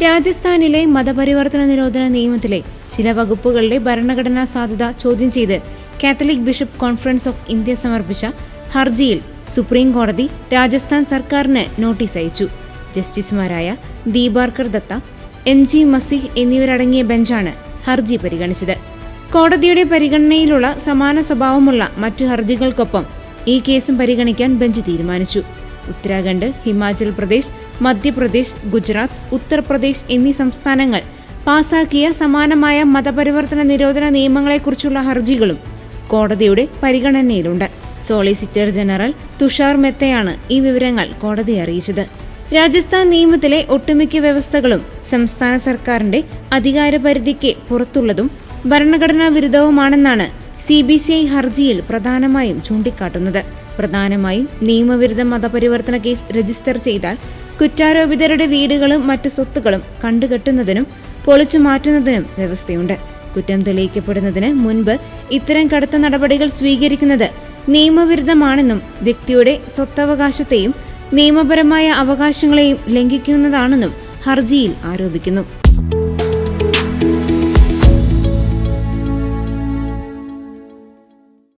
രാജസ്ഥാനിലെ മതപരിവർത്തന നിരോധന നിയമത്തിലെ ചില വകുപ്പുകളുടെ ഭരണഘടനാ സാധുത ചോദ്യം ചെയ്ത് Catholic bishop conference of India സമർപ്പിച്ച ഹർജിയിൽ സുപ്രീം കോടതി രാജസ്ഥാൻ സർക്കാരിന് നോട്ടീസ് അയച്ചു. ജസ്റ്റിസുമാരായ ദീപാർക്കർ ദത്ത, MG മസീഹ് എന്നിവരടങ്ങിയ ബെഞ്ചാണ് ഹർജി പരിഗണിച്ചത്. കോടതിയുടെ പരിഗണനയിലുള്ള സമാന സ്വഭാവമുള്ള മറ്റു ഹർജികൾക്കൊപ്പം ഈ കേസും പരിഗണിക്കാൻ ബെഞ്ച് തീരുമാനിച്ചു. ഉത്തരാഖണ്ഡ്, ഹിമാചൽ പ്രദേശ്, മധ്യപ്രദേശ്, ഗുജറാത്ത്, ഉത്തർപ്രദേശ് എന്നീ സംസ്ഥാനങ്ങൾ പാസാക്കിയ സമാനമായ മതപരിവർത്തന നിരോധന നിയമങ്ങളെക്കുറിച്ചുള്ള ഹർജികളും കോടതിയുടെ പരിഗണനയിലുണ്ട്. സോളിസിറ്റർ ജനറൽ തുഷാർ മെത്തയാണ് ഈ വിവരങ്ങൾ കോടതിയെ അറിയിച്ചത്. രാജസ്ഥാൻ നിയമത്തിലെ ഒട്ടുമിക്ക വ്യവസ്ഥകളും സംസ്ഥാന സർക്കാരിന്റെ അധികാരപരിധിക്ക് പുറത്തുള്ളതും ഭരണഘടനാ വിരുദ്ധവുമാണെന്നാണ് CBCI ഹർജിയിൽ പ്രധാനമായും ചൂണ്ടിക്കാട്ടുന്നത്. പ്രധാനമായും നിയമവിരുദ്ധ മതപരിവർത്തന കേസ് രജിസ്റ്റർ ചെയ്താൽ കുറ്റാരോപിതരുടെ വീടുകളും മറ്റു സ്വത്തുക്കളും കണ്ടുകെട്ടുന്നതിനും പൊളിച്ചു മാറ്റുന്നതിനും വ്യവസ്ഥയുണ്ട്. കുറ്റം തെളിയിക്കപ്പെടുന്നതിന് മുൻപ് ഇത്തരം കടുത്ത നടപടികൾ സ്വീകരിക്കുന്നത് നിയമവിരുദ്ധമാണെന്നും വ്യക്തിയുടെ സ്വത്തവകാശത്തെയും നിയമപരമായ അവകാശങ്ങളെയും ലംഘിക്കുന്നതാണെന്നും ഹർജിയിൽ ആരോപിക്കുന്നു.